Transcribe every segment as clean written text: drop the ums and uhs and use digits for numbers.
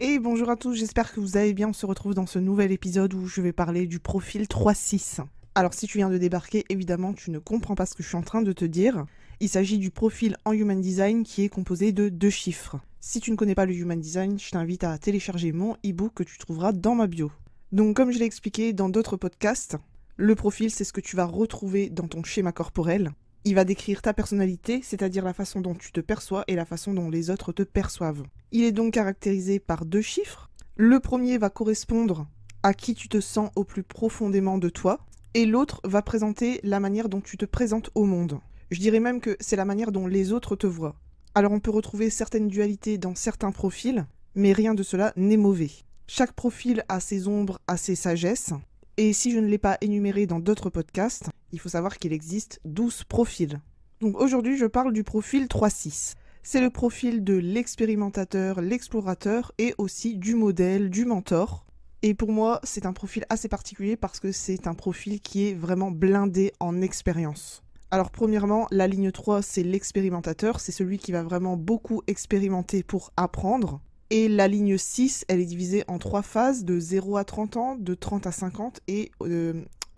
Et bonjour à tous, j'espère que vous allez bien. On se retrouve dans ce nouvel épisode où je vais parler du profil 3-6. Alors si tu viens de débarquer, évidemment tu ne comprends pas ce que je suis en train de te dire. Il s'agit du profil en Human Design qui est composé de 2 chiffres. Si tu ne connais pas le Human Design, je t'invite à télécharger mon e-book que tu trouveras dans ma bio. Donc comme je l'ai expliqué dans d'autres podcasts, le profil c'est ce que tu vas retrouver dans ton schéma corporel. Il va décrire ta personnalité, c'est-à-dire la façon dont tu te perçois et la façon dont les autres te perçoivent. Il est donc caractérisé par 2 chiffres. Le premier va correspondre à qui tu te sens au plus profondément de toi, et l'autre va présenter la manière dont tu te présentes au monde. Je dirais même que c'est la manière dont les autres te voient. Alors on peut retrouver certaines dualités dans certains profils, mais rien de cela n'est mauvais. Chaque profil a ses ombres, a ses sagesses, et si je ne l'ai pas énuméré dans d'autres podcasts, il faut savoir qu'il existe 12 profils. Donc aujourd'hui, je parle du profil 3-6. C'est le profil de l'expérimentateur, l'explorateur et aussi du modèle, du mentor. Et pour moi, c'est un profil assez particulier parce que c'est un profil qui est vraiment blindé en expérience. Alors premièrement, la ligne 3, c'est l'expérimentateur, c'est celui qui va vraiment beaucoup expérimenter pour apprendre. Et la ligne 6, elle est divisée en 3 phases, de 0 à 30 ans, de 30 à 50 et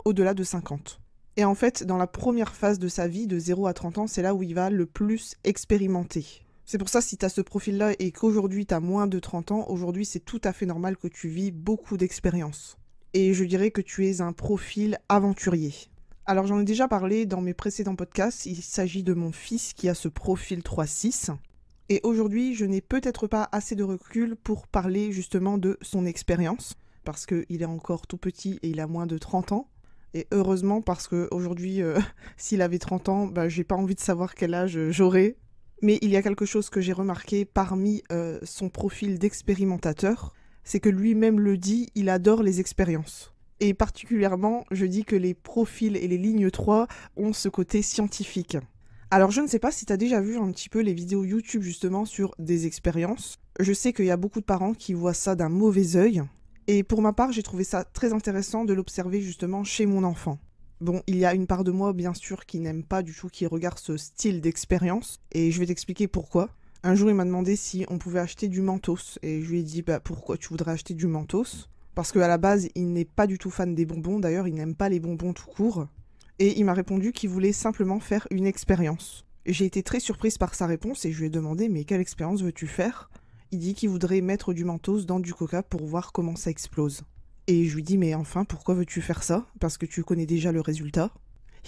au-delà de 50. Et en fait, dans la première phase de sa vie, de 0 à 30 ans, c'est là où il va le plus expérimenter. C'est pour ça, si tu as ce profil-là et qu'aujourd'hui tu as moins de 30 ans, aujourd'hui c'est tout à fait normal que tu vis beaucoup d'expériences. Et je dirais que tu es un profil aventurier. Alors j'en ai déjà parlé dans mes précédents podcasts, il s'agit de mon fils qui a ce profil 3-6. Et aujourd'hui, je n'ai peut-être pas assez de recul pour parler justement de son expérience, parce qu'il est encore tout petit et il a moins de 30 ans. Et heureusement, parce qu'aujourd'hui, s'il avait 30 ans, j'ai pas envie de savoir quel âge j'aurais. Mais il y a quelque chose que j'ai remarqué parmi son profil d'expérimentateur, c'est que lui-même le dit, il adore les expériences. Et particulièrement, je dis que les profils et les lignes 3 ont ce côté scientifique. Alors je ne sais pas si tu as déjà vu un petit peu les vidéos YouTube justement sur des expériences. Je sais qu'il y a beaucoup de parents qui voient ça d'un mauvais œil. Et pour ma part, j'ai trouvé ça très intéressant de l'observer justement chez mon enfant. Bon, il y a une part de moi bien sûr qui n'aime pas du tout, qui regarde ce style d'expérience. Et je vais t'expliquer pourquoi. Un jour il m'a demandé si on pouvait acheter du Mentos. Et je lui ai dit pourquoi tu voudrais acheter du Mentos ? Parce qu'à la base il n'est pas du tout fan des bonbons, d'ailleurs il n'aime pas les bonbons tout court. Et il m'a répondu qu'il voulait simplement faire une expérience. J'ai été très surprise par sa réponse et je lui ai demandé « Mais quelle expérience veux-tu faire ?» Il dit qu'il voudrait mettre du Mentos dans du Coca pour voir comment ça explose. Et je lui dis « Mais enfin, pourquoi veux-tu faire ça ? Parce que tu connais déjà le résultat. »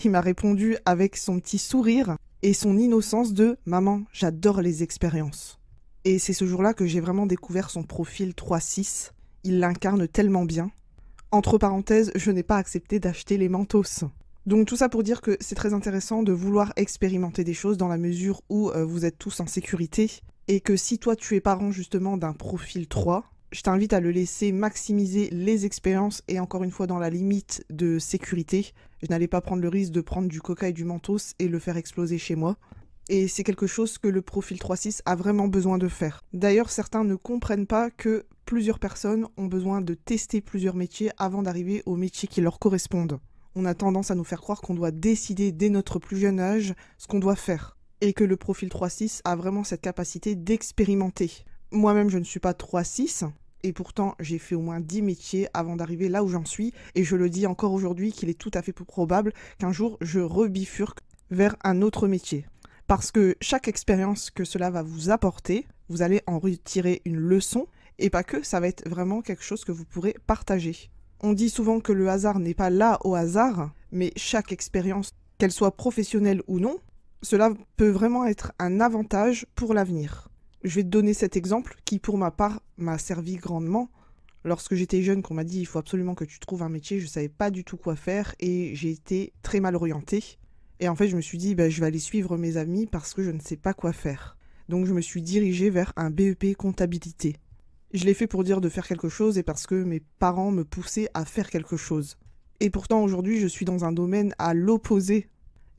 Il m'a répondu avec son petit sourire et son innocence de « Maman, j'adore les expériences. » Et c'est ce jour-là que j'ai vraiment découvert son profil 3-6. Il l'incarne tellement bien. Entre parenthèses, je n'ai pas accepté d'acheter les Mentos. Donc tout ça pour dire que c'est très intéressant de vouloir expérimenter des choses dans la mesure où vous êtes tous en sécurité et que si toi tu es parent justement d'un profil 3, je t'invite à le laisser maximiser les expériences et encore une fois dans la limite de sécurité. Je n'allais pas prendre le risque de prendre du Coca et du Mentos et le faire exploser chez moi. Et c'est quelque chose que le profil 3-6 a vraiment besoin de faire. D'ailleurs, certains ne comprennent pas que plusieurs personnes ont besoin de tester plusieurs métiers avant d'arriver aux métiers qui leur correspondent. On a tendance à nous faire croire qu'on doit décider dès notre plus jeune âge ce qu'on doit faire. Et que le profil 3-6 a vraiment cette capacité d'expérimenter. Moi-même, je ne suis pas 3-6, et pourtant j'ai fait au moins 10 métiers avant d'arriver là où j'en suis, et je le dis encore aujourd'hui qu'il est tout à fait probable qu'un jour je rebifurque vers un autre métier. Parce que chaque expérience que cela va vous apporter, vous allez en retirer une leçon, et pas que, ça va être vraiment quelque chose que vous pourrez partager. On dit souvent que le hasard n'est pas là au hasard, mais chaque expérience, qu'elle soit professionnelle ou non, cela peut vraiment être un avantage pour l'avenir. Je vais te donner cet exemple qui, pour ma part, m'a servi grandement. Lorsque j'étais jeune, qu'on m'a dit « il faut absolument que tu trouves un métier », je ne savais pas du tout quoi faire et j'ai été très mal orientée. Et en fait, je me suis dit je vais aller suivre mes amis parce que je ne sais pas quoi faire. Donc je me suis dirigée vers un BEP comptabilité. Je l'ai fait pour dire de faire quelque chose et parce que mes parents me poussaient à faire quelque chose. Et pourtant aujourd'hui je suis dans un domaine à l'opposé.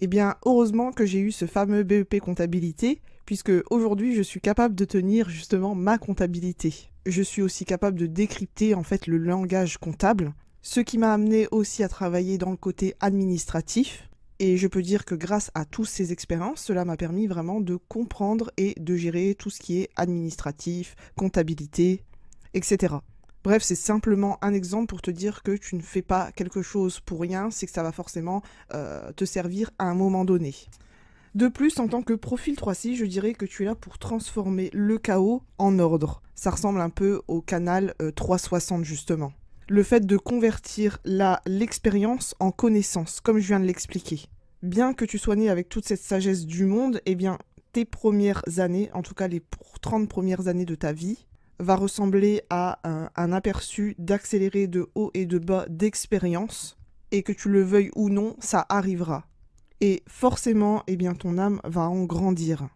Eh bien heureusement que j'ai eu ce fameux BEP comptabilité, puisque aujourd'hui je suis capable de tenir justement ma comptabilité. Je suis aussi capable de décrypter en fait le langage comptable, ce qui m'a amené aussi à travailler dans le côté administratif. Et je peux dire que grâce à toutes ces expériences, cela m'a permis vraiment de comprendre et de gérer tout ce qui est administratif, comptabilité. etc. Bref, c'est simplement un exemple pour te dire que tu ne fais pas quelque chose pour rien, c'est que ça va forcément te servir à un moment donné. De plus, en tant que profil 3-6, je dirais que tu es là pour transformer le chaos en ordre. Ça ressemble un peu au canal 360 justement. Le fait de convertir l'expérience en connaissance, comme je viens de l'expliquer. Bien que tu sois né avec toute cette sagesse du monde, eh bien, tes premières années, en tout cas les 30 premières années de ta vie, va ressembler à un aperçu d'accéléré de haut et de bas d'expérience, et que tu le veuilles ou non, ça arrivera. Et forcément, eh bien, ton âme va en grandir.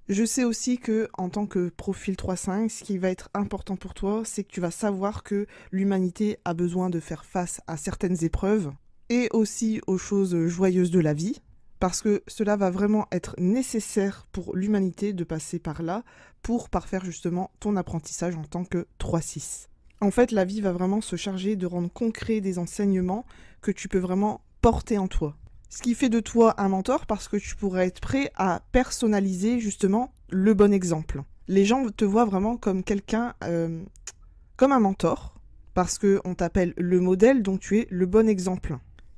Je sais aussi que, en tant que profil 3-5, ce qui va être important pour toi, c'est que tu vas savoir que l'humanité a besoin de faire face à certaines épreuves et aussi aux choses joyeuses de la vie, parce que cela va vraiment être nécessaire pour l'humanité de passer par là pour parfaire justement ton apprentissage en tant que 3-6. En fait, la vie va vraiment se charger de rendre concret des enseignements que tu peux vraiment porter en toi. Ce qui fait de toi un mentor parce que tu pourrais être prêt à personnaliser justement le bon exemple. Les gens te voient vraiment comme quelqu'un, comme un mentor, parce qu'on t'appelle le modèle, donc tu es le bon exemple.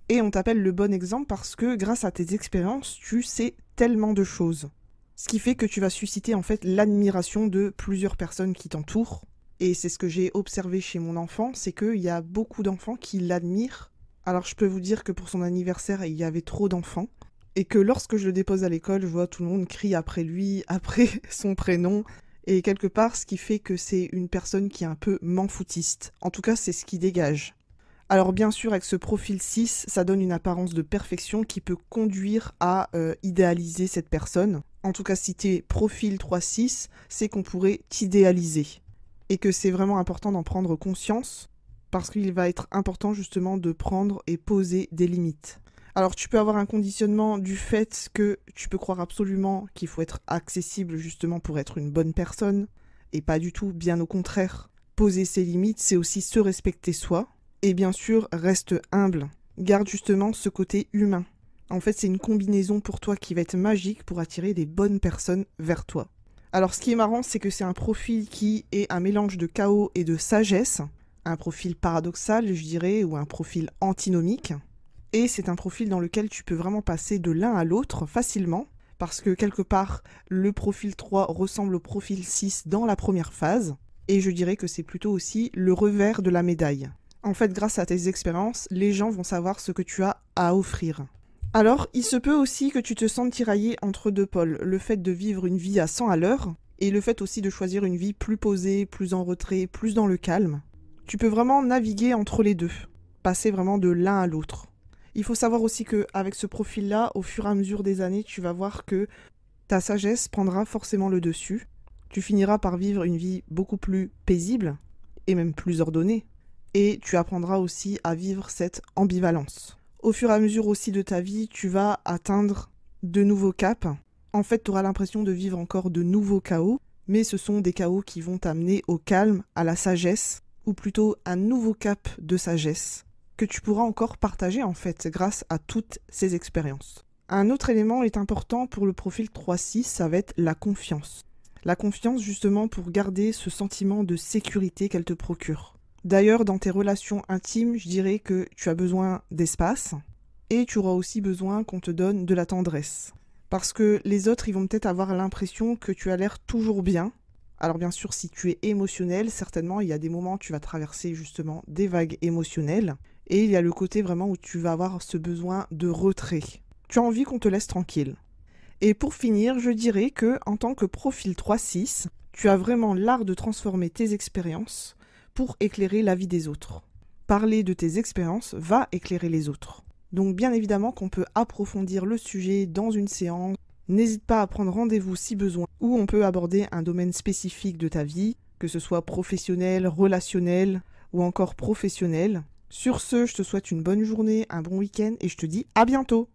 Et on t'appelle le bon exemple parce que grâce à tes expériences, tu sais tellement de choses. Ce qui fait que tu vas susciter en fait l'admiration de plusieurs personnes qui t'entourent. Et c'est ce que j'ai observé chez mon enfant, c'est qu'il y a beaucoup d'enfants qui l'admirent. Alors je peux vous dire que pour son anniversaire, il y avait trop d'enfants. Et que lorsque je le dépose à l'école, je vois tout le monde crier après lui, après son prénom. Et quelque part, ce qui fait que c'est une personne qui est un peu m'en-foutiste. En tout cas, c'est ce qui dégage. Alors bien sûr, avec ce profil 6, ça donne une apparence de perfection qui peut conduire à idéaliser cette personne. En tout cas, si tu es profil 3-6, c'est qu'on pourrait t'idéaliser. Et que c'est vraiment important d'en prendre conscience, parce qu'il va être important justement de prendre et poser des limites. Alors tu peux avoir un conditionnement du fait que tu peux croire absolument qu'il faut être accessible justement pour être une bonne personne, et pas du tout, bien au contraire. Poser ses limites, c'est aussi se respecter soi. Et bien sûr, reste humble. Garde justement ce côté humain. En fait, c'est une combinaison pour toi qui va être magique pour attirer des bonnes personnes vers toi. Alors, ce qui est marrant, c'est que c'est un profil qui est un mélange de chaos et de sagesse. Un profil paradoxal, je dirais, ou un profil antinomique. Et c'est un profil dans lequel tu peux vraiment passer de l'un à l'autre facilement. Parce que quelque part, le profil 3 ressemble au profil 6 dans la première phase. Et je dirais que c'est plutôt aussi le revers de la médaille. En fait, grâce à tes expériences, les gens vont savoir ce que tu as à offrir. Alors, il se peut aussi que tu te sentes tiraillé entre deux pôles. Le fait de vivre une vie à 100 à l'heure et le fait aussi de choisir une vie plus posée, plus en retrait, plus dans le calme. Tu peux vraiment naviguer entre les deux, passer vraiment de l'un à l'autre. Il faut savoir aussi qu'avec ce profil-là, au fur et à mesure des années, tu vas voir que ta sagesse prendra forcément le dessus. Tu finiras par vivre une vie beaucoup plus paisible et même plus ordonnée. Et tu apprendras aussi à vivre cette ambivalence. Au fur et à mesure aussi de ta vie, tu vas atteindre de nouveaux caps. En fait, tu auras l'impression de vivre encore de nouveaux chaos, mais ce sont des chaos qui vont t'amener au calme, à la sagesse, ou plutôt un nouveau cap de sagesse, que tu pourras encore partager en fait grâce à toutes ces expériences. Un autre élément est important pour le profil 3-6, ça va être la confiance. La confiance justement pour garder ce sentiment de sécurité qu'elle te procure. D'ailleurs, dans tes relations intimes, je dirais que tu as besoin d'espace et tu auras aussi besoin qu'on te donne de la tendresse. Parce que les autres, ils vont peut-être avoir l'impression que tu as l'air toujours bien. Alors bien sûr, si tu es émotionnel, certainement, il y a des moments où tu vas traverser justement des vagues émotionnelles. Et il y a le côté vraiment où tu vas avoir ce besoin de retrait. Tu as envie qu'on te laisse tranquille. Et pour finir, je dirais que en tant que profil 3-6, tu as vraiment l'art de transformer tes expériences pour éclairer la vie des autres. Parler de tes expériences va éclairer les autres. Donc bien évidemment qu'on peut approfondir le sujet dans une séance. N'hésite pas à prendre rendez-vous si besoin, où on peut aborder un domaine spécifique de ta vie, que ce soit professionnel, relationnel ou encore professionnel. Sur ce, je te souhaite une bonne journée, un bon week-end et je te dis à bientôt.